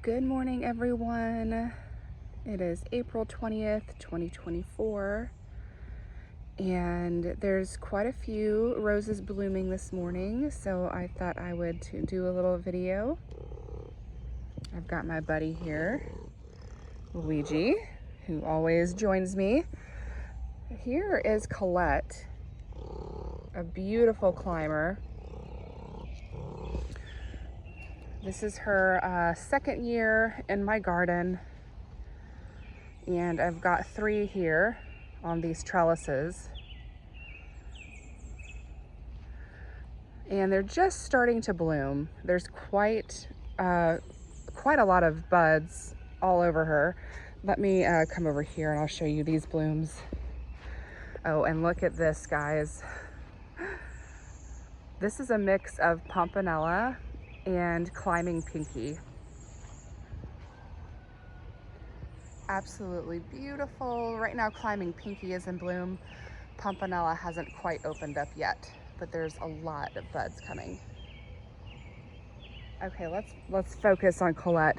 Good morning, everyone. It is April 20th, 2024, and there's quite a few roses blooming this morning, so I thought I would do a little video. I've got my buddy here, Luigi, who always joins me. Here is Colette, a beautiful climber. This is her second year in my garden, and I've got 3 here on these trellises, and they're just starting to bloom. There's quite a lot of buds all over her. Let me come over here and I'll show you these blooms. Oh, and look at this, guys. This is a mix of Pompanella and Climbing Pinky. Absolutely beautiful. Right now, Climbing Pinky is in bloom. Pompanella hasn't quite opened up yet, but there's a lot of buds coming. Okay, let's focus on Colette.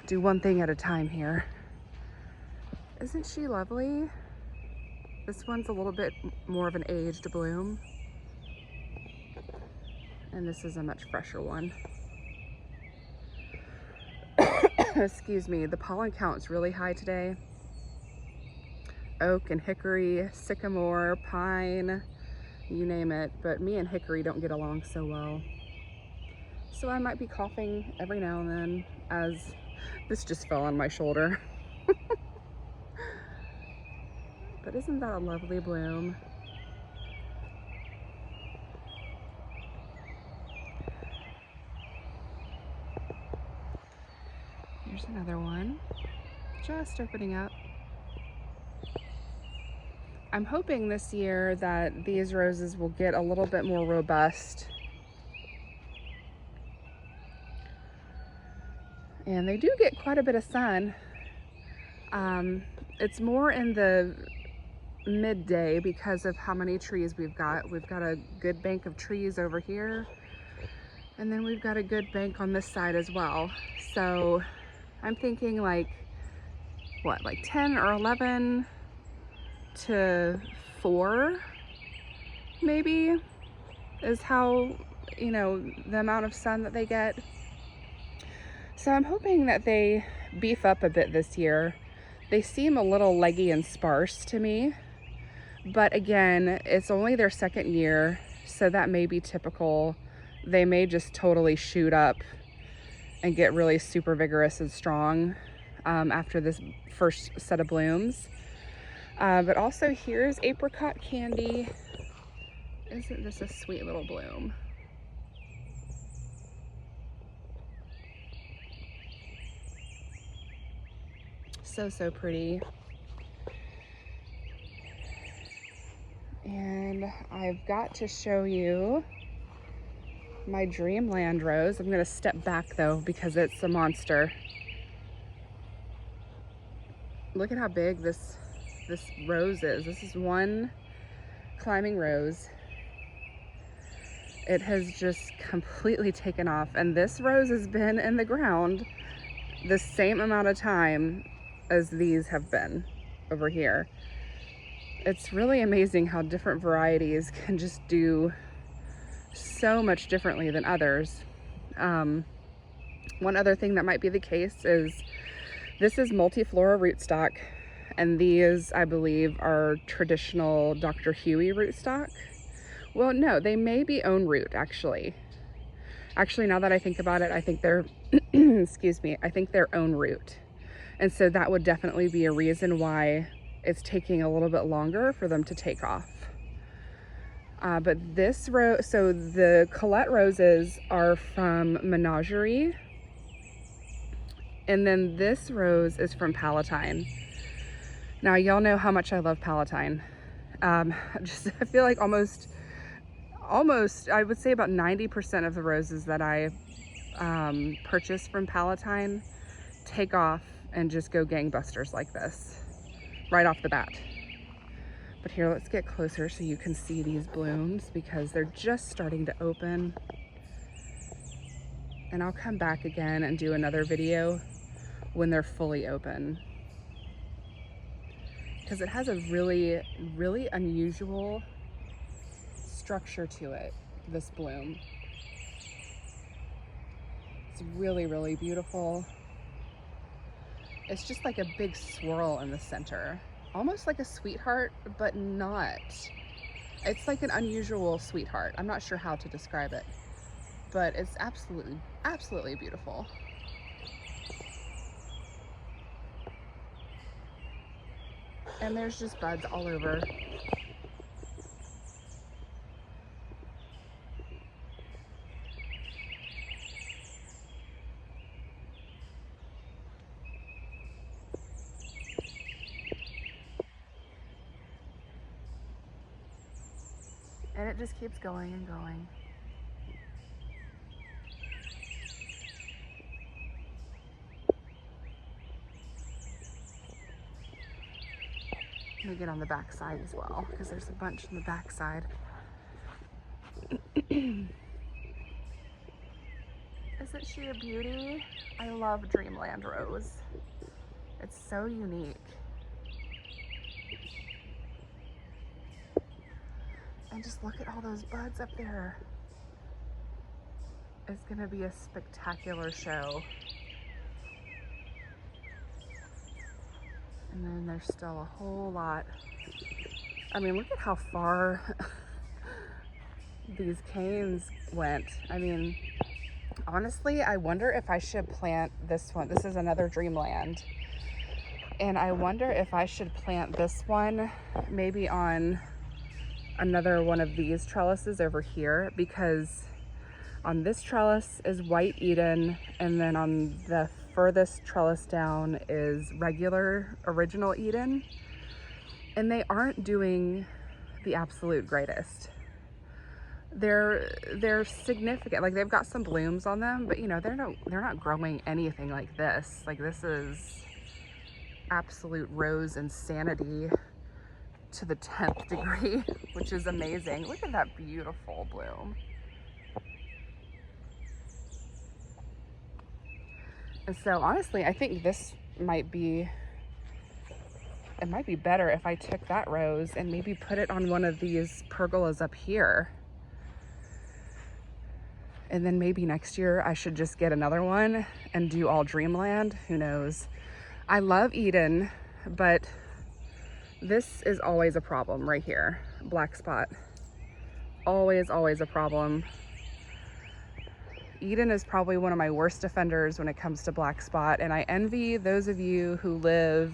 Do one thing at a time here. Isn't she lovely? This one's a little bit more of an aged bloom, and this is a much fresher one. Excuse me, the pollen count is really high today. Oak and hickory, sycamore, pine, you name it, but me and hickory don't get along so well. So I might be coughing every now and then, as this just fell on my shoulder. But isn't that a lovely bloom? Here's another one, just opening up. I'm hoping this year that these roses will get a little bit more robust. And they do get quite a bit of sun. It's more in the midday because of how many trees we've got. We've got a good bank of trees over here, and then we've got a good bank on this side as well. So I'm thinking like 10 or 11 to 4 maybe is how, the amount of sun that they get. So I'm hoping that they beef up a bit this year. They seem a little leggy and sparse to me, but again, it's only their second year, so that may be typical. They may just totally shoot up and get really super vigorous and strong after this first set of blooms. But also here's Apricot Candy. Isn't this a sweet little bloom? So pretty. And I've got to show you my Dreamland rose. I'm gonna step back though because it's a monster. Look at how big this rose is. This is one climbing rose. It has just completely taken off, and this rose has been in the ground the same amount of time as these have been over here. It's really amazing how different varieties can just do so much differently than others. One other thing that might be the case is this is multiflora rootstock, and these, I believe, are traditional Dr. Huey rootstock. Well, no, they may be own root, actually. Actually, now that I think about it, I think they're, excuse me, I think they're own root. And so that would definitely be a reason why it's taking a little bit longer for them to take off. But this rose, so the Colette roses are from Menagerie. And then this rose is from Palatine. Now, y'all know how much I love Palatine. I feel like almost, I would say about 90% of the roses that I purchase from Palatine take off and just go gangbusters like this, right off the bat. But here, let's get closer so you can see these blooms because they're just starting to open. and I'll come back again and do another video when they're fully open, because it has a really, really unusual structure to it, this bloom. It's really, really beautiful. It's just like a big swirl in the center, almost like a sweetheart, but not. It's like an unusual sweetheart. I'm not sure how to describe it, but it's absolutely, absolutely beautiful. And there's just buds all over. And it just keeps going and going. Let me get on the back side as well, because there's a bunch on the back side. Isn't she a beauty? I love Dreamland Rose. It's so unique. And just look at all those buds up there. It's gonna be a spectacular show. And then there's still a whole lot. I mean, look at how far these canes went. I mean, honestly, I wonder if I should plant this one. This is another Dreamland. And I wonder if I should plant this one maybe on another one of these trellises over here, because on this trellis is White Eden, and then on the furthest trellis down is regular original Eden, and they aren't doing the absolute greatest. They're significant, like they've got some blooms on them, but you know, they're not growing anything like this. Like, this is absolute rose insanity to the 10th degree, which is amazing. Look at that beautiful bloom. And so honestly, I think this might be, it might be better if I took that rose and maybe put it on one of these pergolas up here. And then maybe next year I should just get another one and do all Dreamland. Who knows? I love Eden, but this is always a problem right here. Black spot. Always, always a problem. Eden is probably one of my worst offenders when it comes to black spot, and I envy those of you who live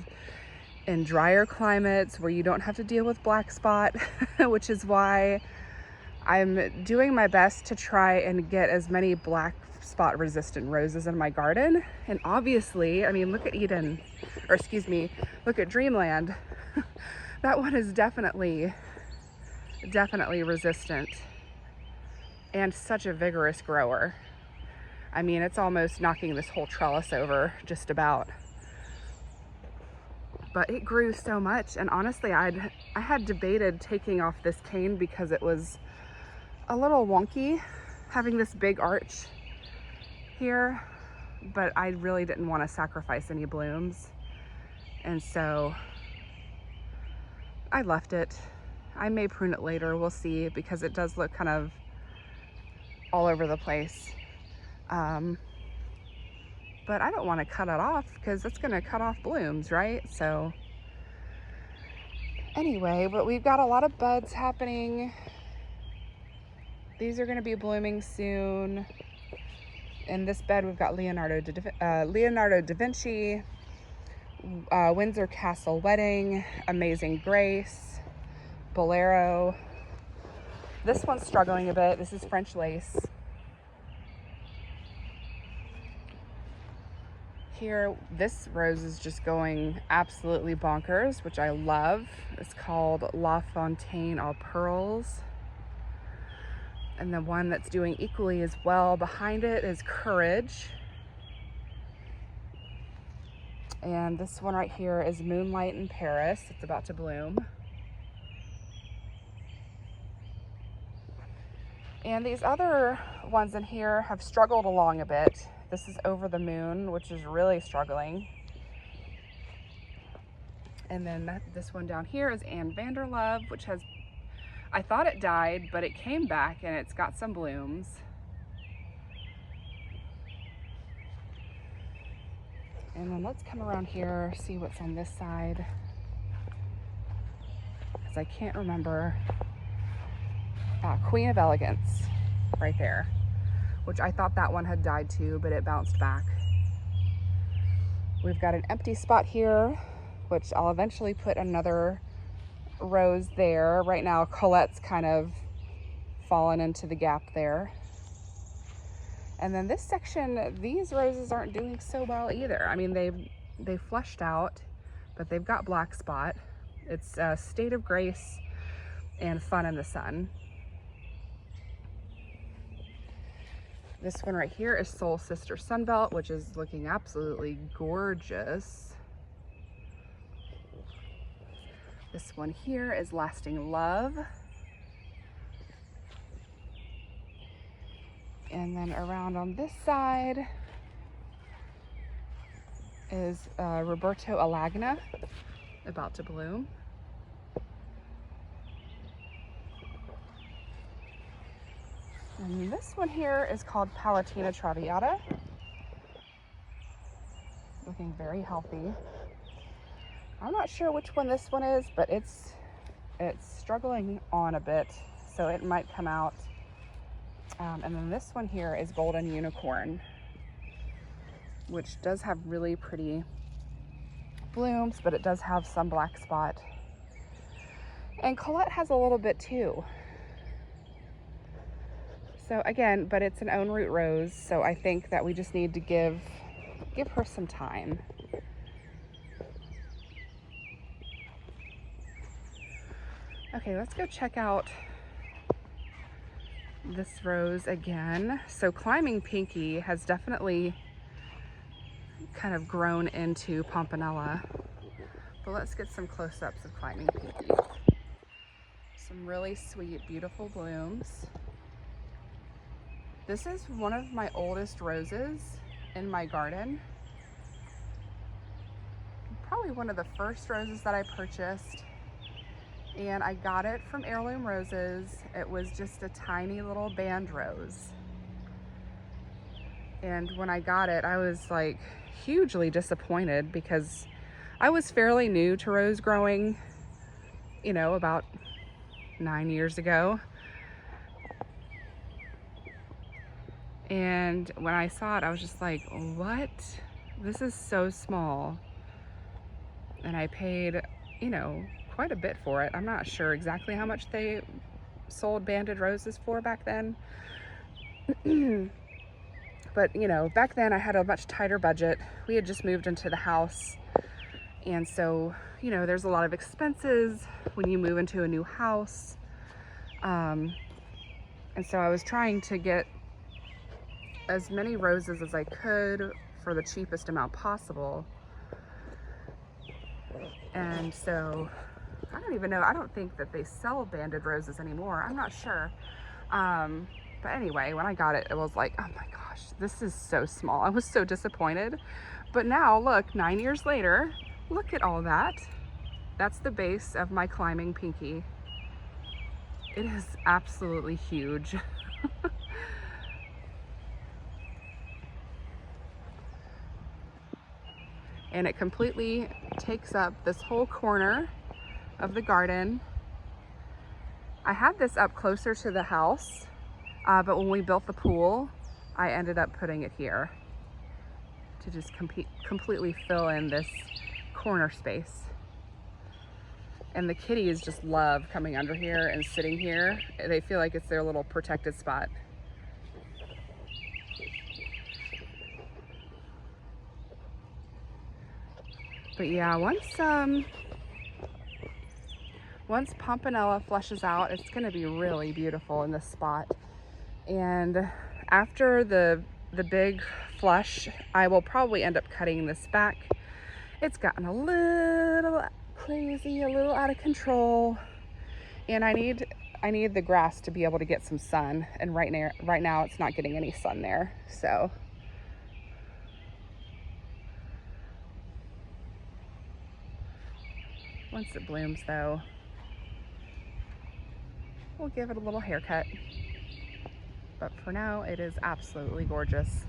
in drier climates where you don't have to deal with black spot, which is why I'm doing my best to try and get as many black spot resistant roses in my garden. And obviously, I mean, look at Eden, or excuse me, look at Dreamland. That one is definitely resistant and such a vigorous grower. I mean, it's almost knocking this whole trellis over, just about. But it grew so much, and honestly, I had debated taking off this cane because it was a little wonky having this big arch here, but I really didn't want to sacrifice any blooms, and so I left it. I may prune it later, we'll see, because it does look kind of all over the place. But I don't want to cut it off because it's going to cut off blooms, right? So anyway, but we've got a lot of buds happening. These are going to be blooming soon. In this bed, we've got Leonardo da Vinci, Windsor Castle Wedding, Amazing Grace, Bolero. This one's struggling a bit. This is French Lace. Here, this rose is just going absolutely bonkers, which I love. It's called La Fontaine aux Pearls. And the one that's doing equally as well behind it is Courage. And this one right here is Moonlight in Paris. It's about to bloom. And these other ones in here have struggled along a bit. This is Over the Moon, which is really struggling. And then this one down here is Anne Vanderlove, which has, I thought it died, but it came back and it's got some blooms. And then let's come around here, see what's on this side, because I can't remember. Queen of Elegance, right there, which I thought that one had died too, but it bounced back. We've got an empty spot here, which I'll eventually put another rose there. Right now, Colette's kind of fallen into the gap there. And then this section, these roses aren't doing so well either. I mean, they flushed out, but they've got black spot. It's State of Grace and Fun in the Sun. This one right here is Soul Sister Sunbelt, which is looking absolutely gorgeous. This one here is Lasting Love. And then around on this side is Roberto Alagna, about to bloom. And this one here is called Palatina Traviata. Looking very healthy. I'm not sure which one this one is, but it's struggling on a bit, so it might come out. And then this one here is Golden Unicorn, which does have really pretty blooms, but it does have some black spot. And Colette has a little bit too. So again, but it's an own root rose, so I think that we just need to give her some time. Okay, let's go check out this rose again. So Climbing Pinky has definitely kind of grown into Pompanella, but let's get some close-ups of Climbing Pinky. Some really sweet, beautiful blooms. This is one of my oldest roses in my garden. Probably one of the first roses that I purchased. And I got it from Heirloom Roses. It was just a tiny little band rose. And when I got it, I was like hugely disappointed because I was fairly new to rose growing, you know, about 9 years ago. And when I saw it, I was just like, what? This is so small. And I paid, you know, quite a bit for it. I'm not sure exactly how much they sold banded roses for back then. But, you know, back then I had a much tighter budget. We had just moved into the house. And so, you know, there's a lot of expenses when you move into a new house. And so I was trying to get as many roses as I could for the cheapest amount possible. And so I don't even know, I don't think that they sell banded roses anymore. I'm not sure. But anyway, when I got it, it was like, oh my gosh, this is so small. I was so disappointed. But now look, 9 years later, look at all that. That's the base of my Climbing Pinky. It is absolutely huge. And it completely takes up this whole corner of the garden. I had this up closer to the house, but when we built the pool, I ended up putting it here to just completely fill in this corner space. And the kitties just love coming under here and sitting here. They feel like it's their little protected spot. But yeah, once Pompanella flushes out, it's gonna be really beautiful in this spot. And after the big flush, I will probably end up cutting this back. It's gotten a little crazy, a little out of control, and I need I need the grass to be able to get some sun, and right now it's not getting any sun there. So once it blooms though, we'll give it a little haircut. But for now, it is absolutely gorgeous.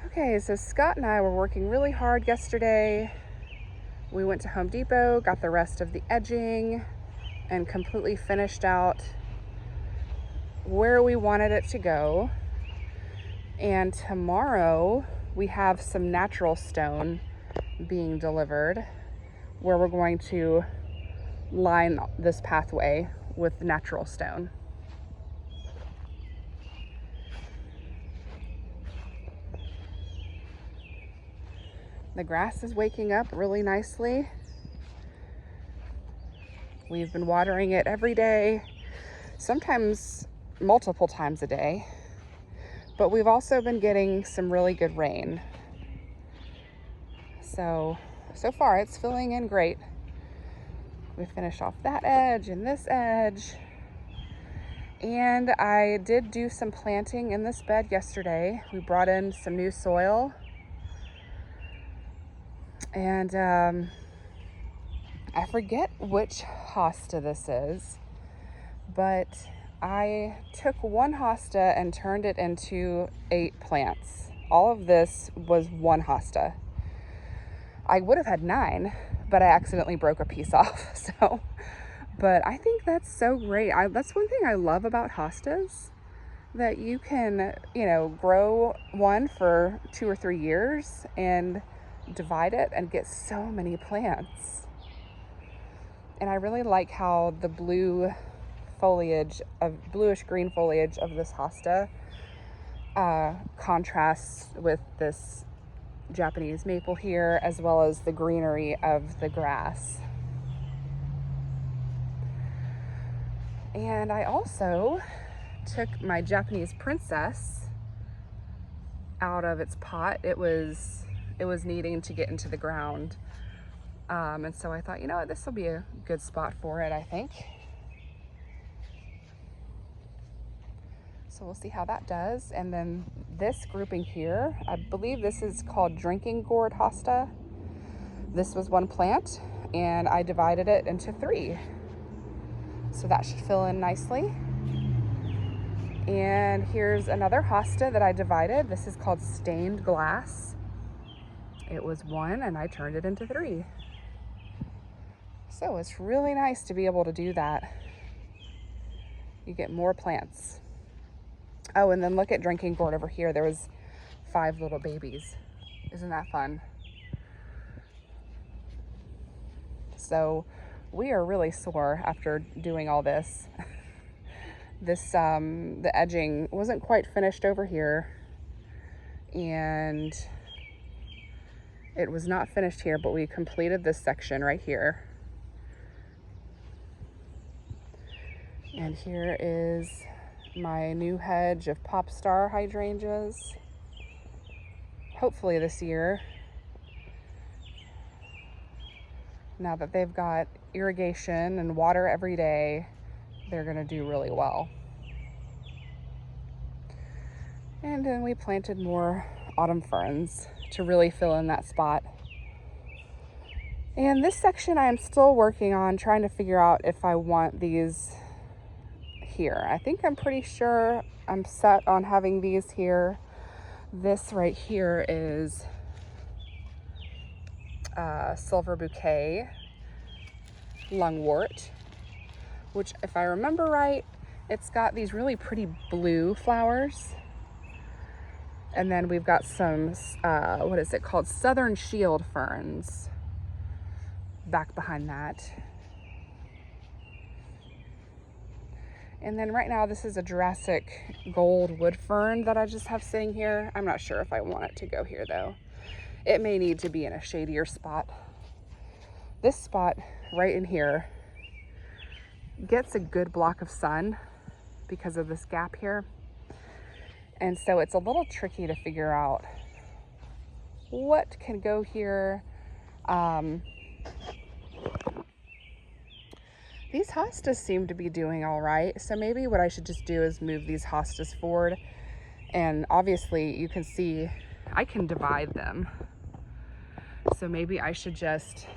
Okay, so Scott and I were working really hard yesterday. We went to Home Depot, got the rest of the edging, and completely finished out where we wanted it to go. And tomorrow we have some natural stone being delivered, where we're going to line this pathway with natural stone. The grass is waking up really nicely. We've been watering it every day, sometimes multiple times a day, but we've also been getting some really good rain. So far it's filling in great. We finished off that edge and this edge. And I did do some planting in this bed yesterday. We brought in some new soil. And I forget which hosta this is, but I took one hosta and turned it into 8 plants. All of this was one hosta. I would have had 9, but I accidentally broke a piece off. But I think that's so great. That's one thing I love about hostas, that you can, grow one for 2 or 3 years and divide it and get so many plants. And I really like how the bluish green foliage of this hosta contrasts with this Japanese maple here, as well as the greenery of the grass. And I also took my Japanese princess out of its pot. It was needing to get into the ground. And so I thought, what, this will be a good spot for it, I think. So we'll see how that does. And then this grouping here, I believe this is called drinking gourd hosta. This was one plant, and I divided it into 3. So that should fill in nicely. And here's another hosta that I divided. This is called stained glass. It was 1, and I turned it into 3. So it's really nice to be able to do that. You get more plants. Oh, and then look at drinking gourd over here. There was 5 little babies. Isn't that fun? So we are really sore after doing all this. The edging wasn't quite finished over here, and it was not finished here, but we completed this section right here. And here is my new hedge of popstar hydrangeas. Hopefully this year, now that they've got irrigation and water every day, they're gonna do really well. And then we planted more autumn ferns to really fill in that spot. And this section I am still working on, trying to figure out if I want these here. I think I'm pretty sure I'm set on having these here. This right here is silver bouquet lungwort, which, if I remember right, it's got these really pretty blue flowers. And then we've got some, what is it called? Southern shield ferns back behind that. And then right now, this is a Jurassic gold wood fern that I just have sitting here. I'm not sure if I want it to go here though. It may need to be in a shadier spot. This spot right in here gets a good block of sun because of this gap here. And so it's a little tricky to figure out what can go here Um, these hostas seem to be doing all right. So maybe what I should just do is move these hostas forward. And obviously you can see I can divide them. So maybe I should just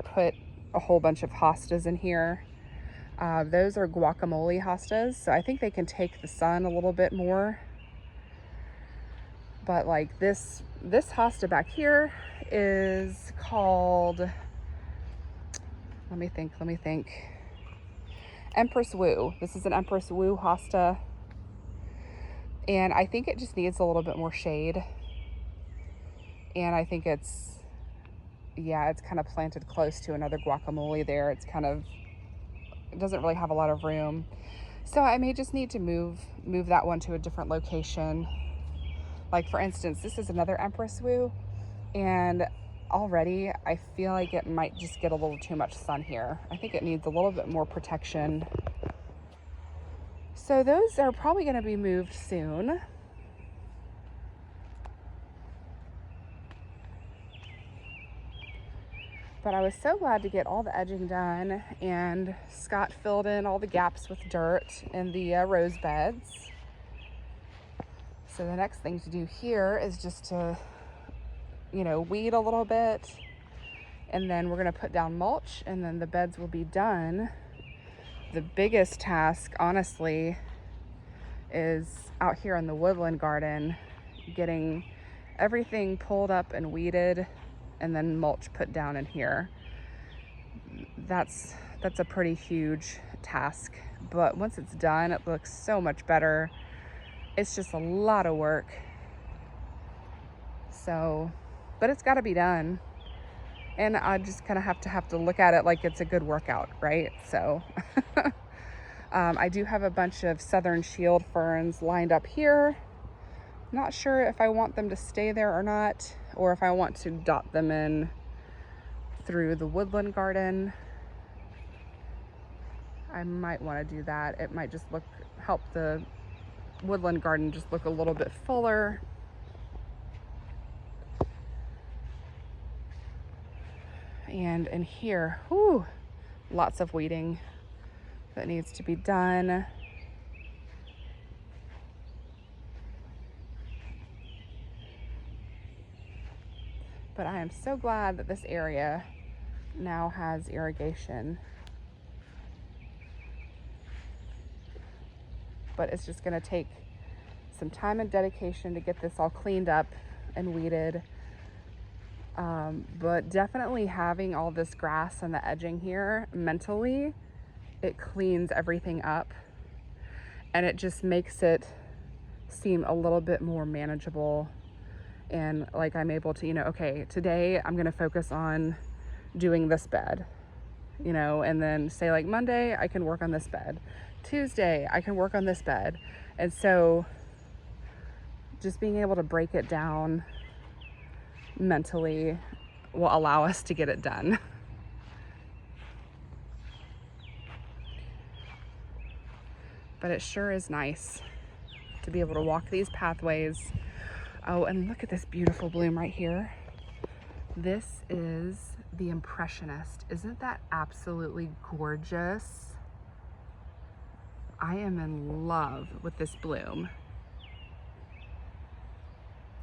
put a whole bunch of hostas in here. Those are guacamole hostas, so I think they can take the sun a little bit more. But like this hosta back here is called, let me think. Empress Woo. This is an Empress Woo hosta. And I think it just needs a little bit more shade. And I think it's kind of planted close to another guacamole there. It doesn't really have a lot of room. So I may just need to move that one to a different location. Like for instance, this is another Empress Woo, and already I feel like it might just get a little too much sun here. I think it needs a little bit more protection. So those are probably going to be moved soon. But I was so glad to get all the edging done, and Scott filled in all the gaps with dirt in the rose beds. So the next thing to do here is just to, weed a little bit, and then we're going to put down mulch, and then the beds will be done. The biggest task, honestly, is out here in the woodland garden, getting everything pulled up and weeded, and then mulch put down in here. That's a pretty huge task, but once it's done, it looks so much better. It's just a lot of work. So, but it's got to be done. And I just kind of have to look at it like it's a good workout, right? So I do have a bunch of southern shield ferns lined up here. Not sure if I want them to stay there or not, or if I want to dot them in through the woodland garden. I might want to do that. It might just help the woodland garden just look a little bit fuller. And in here, lots of weeding that needs to be done. But I am so glad that this area now has irrigation. But it's just going to take some time and dedication to get this all cleaned up and weeded. But definitely having all this grass and the edging here, mentally, it cleans everything up, and it just makes it seem a little bit more manageable. And like I'm able to, okay, today I'm going to focus on doing this bed, and then say like Monday, I can work on this bed. Tuesday, I can work on this bed. And so just being able to break it down mentally will allow us to get it done. But it sure is nice to be able to walk these pathways. Oh, and look at this beautiful bloom right here. This is the Impressionist. Isn't that absolutely gorgeous? I am in love with this bloom.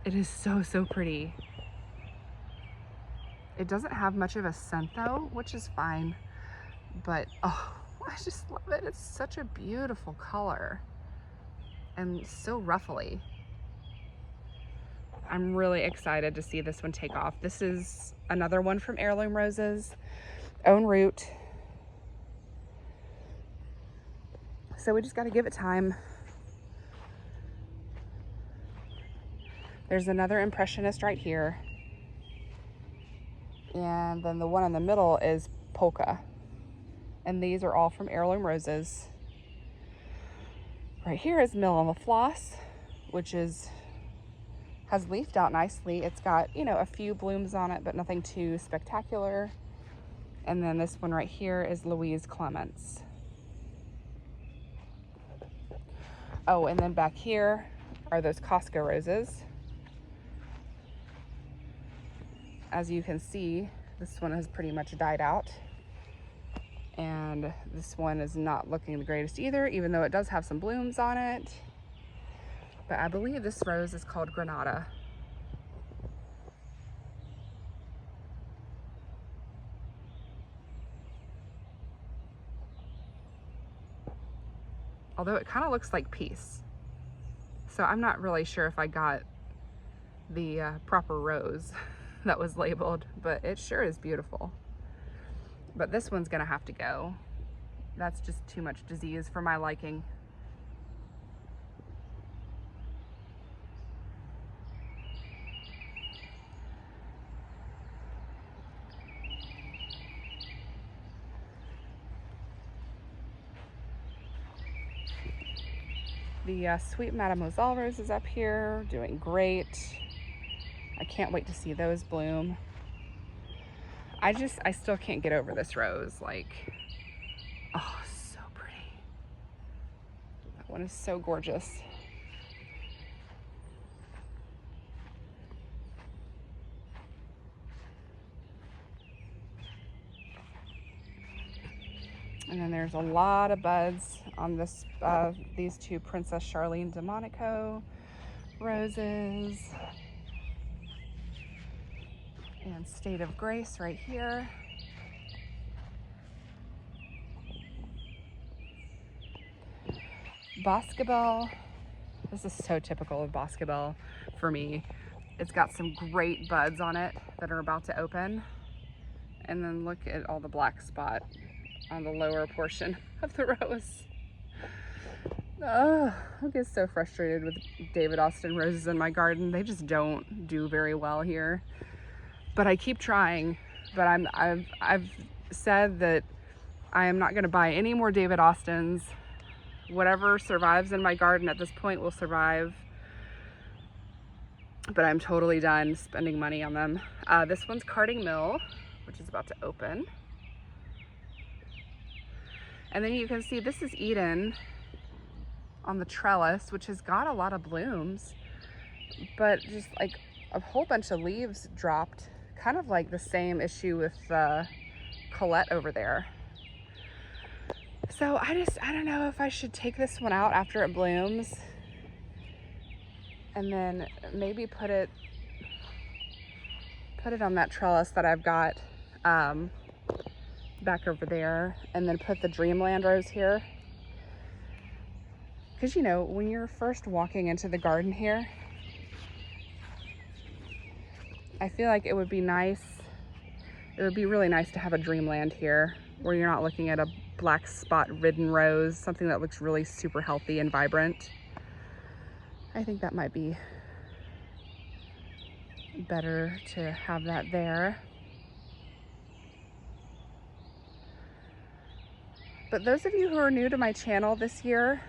It is so, so pretty. It doesn't have much of a scent though, which is fine. But, oh, I just love it. It's such a beautiful color and so ruffly. I'm really excited to see this one take off. This is another one from Heirloom Roses, own root. So we just got to give it time. There's another Impressionist right here. And then the one in the middle is Polka. And these are all from Heirloom Roses. Right here is Mill on the Floss, which has leafed out nicely. It's got, a few blooms on it, but nothing too spectacular. And then this one right here is Louise Clements. Oh, and then back here are those Costco roses. As you can see, This one has pretty much died out. And this one is not looking the greatest either, even though it does have some blooms on it. But I believe this rose is called Granada. Although it kind of looks like peace. So I'm not really sure if I got the proper rose that was labeled, but it sure is beautiful. But this one's gonna have to go. That's just too much disease for my liking. The Sweet Mademoiselle rose is up here, doing great. I can't wait to see those bloom. I still can't get over this rose. Like, oh, so pretty. That one is so gorgeous. And then there's a lot of buds on this, these two Princess Charlene de Monaco roses. And State of Grace right here. Boscobel. This is so typical of Boscobel for me. It's got some great buds on it that are about to open. And then look at all the black spot on the lower portion of the rose. Oh, I get so frustrated with David Austin roses in my garden. They just don't do very well here. But I keep trying. But I've said that I am not going to buy any more David Austins. Whatever survives in my garden at this point will survive. But I'm totally done spending money on them. This one's Carding Mill, which is about to open. And then you can see this is Eden on the trellis, which has got a lot of blooms, but just like a whole bunch of leaves dropped. Kind of like the same issue with Colette over there. So I don't know if I should take this one out after it blooms and then maybe put it on that trellis that I've got back over there, and then put the Dreamland rose here. Because you know, when you're first walking into the garden here, I feel like it would be nice, it would be really nice to have a Dreamland here where you're not looking at a black spot ridden rose, something that looks really super healthy and vibrant. I think that might be better to have that there. But those of you who are new to my channel this year,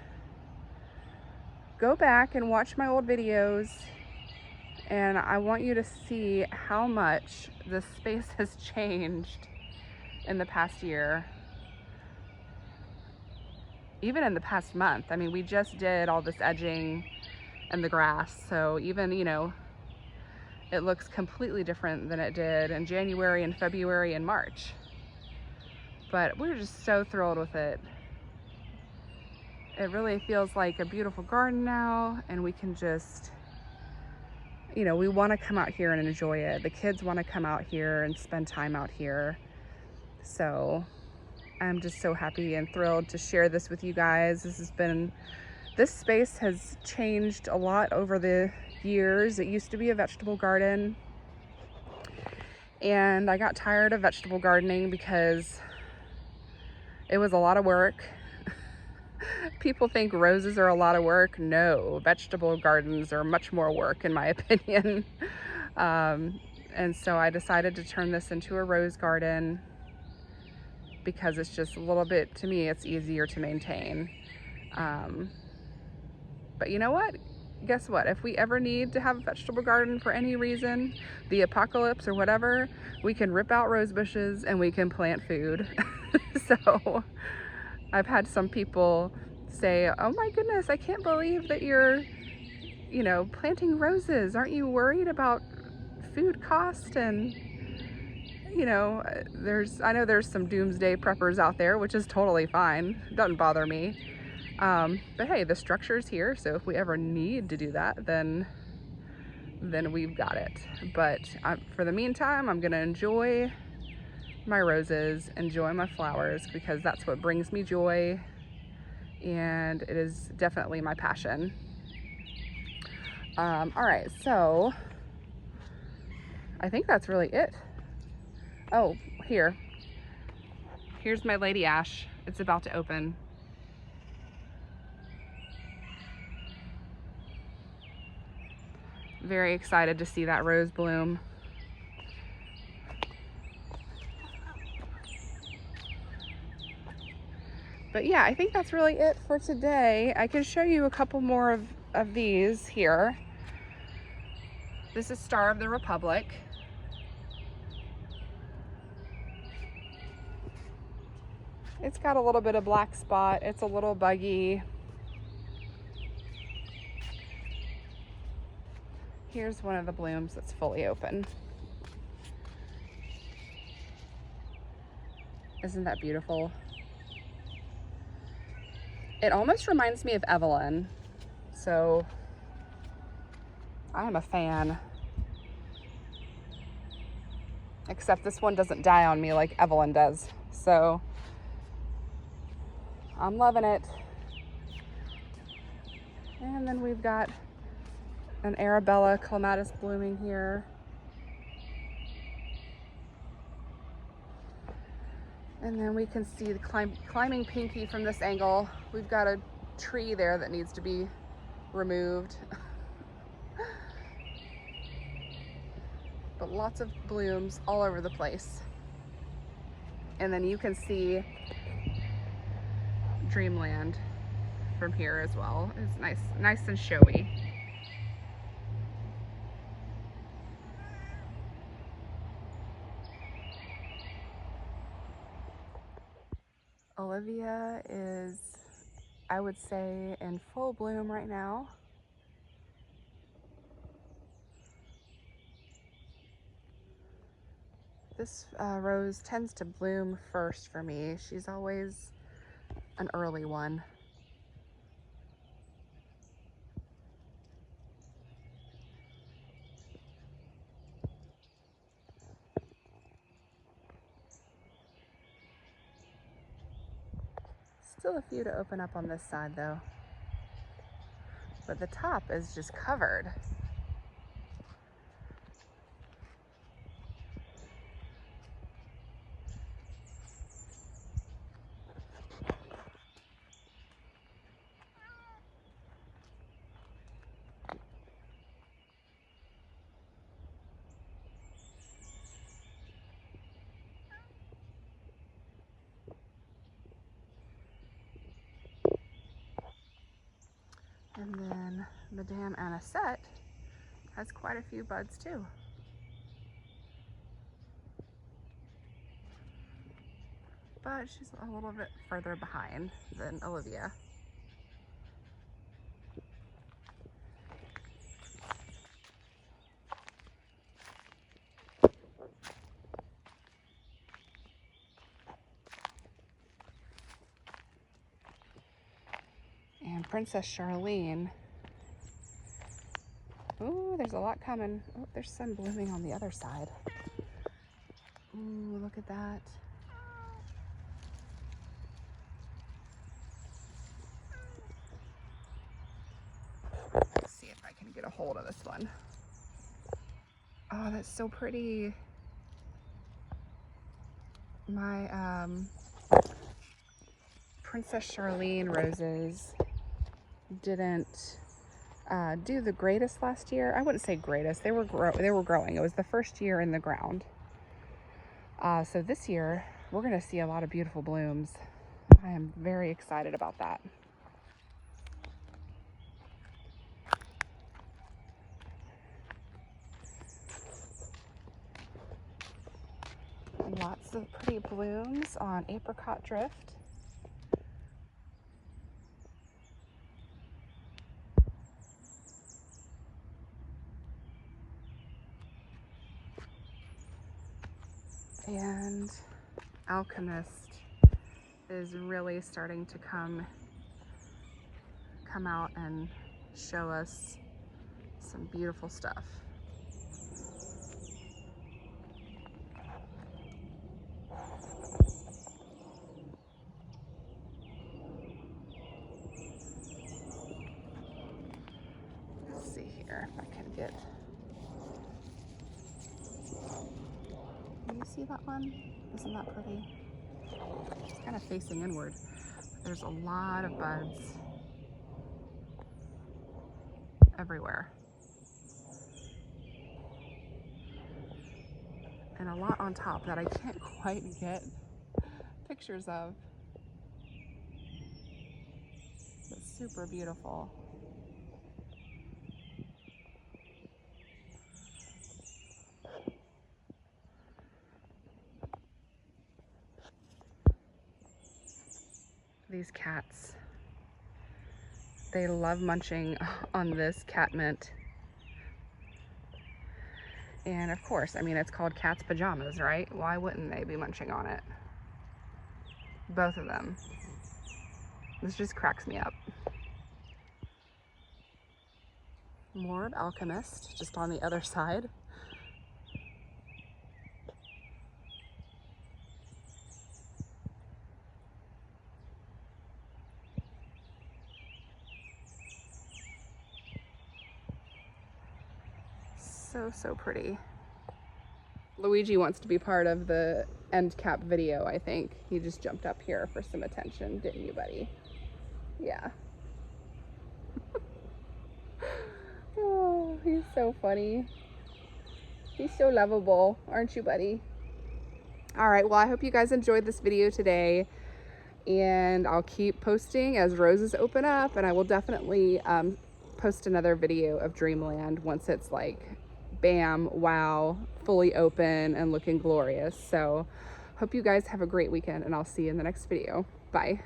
go back and watch my old videos, and I want you to see how much this space has changed in the past year. Even in the past month. I mean, we just did all this edging and the grass, so even, you know, it looks completely different than it did in January and February and March. But we're just so thrilled with it. It really feels like a beautiful garden now, and we can just, you know, we want to come out here and enjoy it. The kids want to come out here and spend time out here. So I'm just so happy and thrilled to share this with you guys. This space has changed a lot over the years. It used to be a vegetable garden, and I got tired of vegetable gardening because it was a lot of work. People think roses are a lot of work. No, vegetable gardens are much more work in my opinion. And so I decided to turn this into a rose garden because it's just a little bit, to me, it's easier to maintain. But you know what? Guess what? If we ever need to have a vegetable garden for any reason, the apocalypse or whatever, we can rip out rose bushes and we can plant food. So I've had some people say, oh my goodness, I can't believe that you're, you know, planting roses. Aren't you worried about food cost? And you know, I know there's some doomsday preppers out there, which is totally fine. Doesn't bother me. But hey, the structure's here, so if we ever need to do that, then we've got it. But for the meantime, I'm gonna enjoy my roses, enjoy my flowers, because that's what brings me joy, and it is definitely my passion. All right, so I think that's really it. Oh, here's my Lady Ash. It's about to open. Very excited to see that rose bloom. But yeah, I think that's really it for today. I can show you a couple more of these here. This is Star of the Republic. It's got a little bit of black spot. It's a little buggy. Here's one of the blooms that's fully open. Isn't that beautiful? It almost reminds me of Evelyn, so I am a fan. Except this one doesn't die on me like Evelyn does, so I'm loving it. And then we've got an Arabella clematis blooming here. And then we can see the climbing pinky from this angle. We've got a tree there that needs to be removed. But lots of blooms all over the place. And then you can see Dreamland from here as well. It's nice and showy. Olivia is, I would say, in full bloom right now. This rose tends to bloom first for me. She's always an early one. Still a few to open up on this side though. But the top is just covered. And then Madame Anisette has quite a few buds too. But she's a little bit further behind than Olivia. And Princess Charlene. Ooh, there's a lot coming. Oh, there's some blooming on the other side. Ooh, look at that. Let's see if I can get a hold of this one. Oh, that's so pretty. My Princess Charlene roses didn't do the greatest last year. I wouldn't say greatest. They were growing. It was the first year in the ground. So this year we're going to see a lot of beautiful blooms. I am very excited about that. Lots of pretty blooms on apricot drift. And Alchemist is really starting to come out and show us some beautiful stuff. Let's see here if I can get. Can you see that one? Isn't that pretty? It's kind of facing inward. There's a lot of buds everywhere. And a lot on top that I can't quite get pictures of. It's super beautiful. These cats, they love munching on this cat mint. And of course, I mean, it's called cat's pajamas, right? Why wouldn't they be munching on it? Both of them. This just cracks me up. More of Alchemist, just on the other side. So pretty. Luigi wants to be part of the end cap video, I think. He just jumped up here for some attention, didn't you, buddy? Yeah. Oh, he's so funny. He's so lovable, aren't you, buddy? All right, well, I hope you guys enjoyed this video today, and I'll keep posting as roses open up, and I will definitely post another video of Dreamland once it's like bam, wow, fully open and looking glorious. So hope you guys have a great weekend, and I'll see you in the next video. Bye.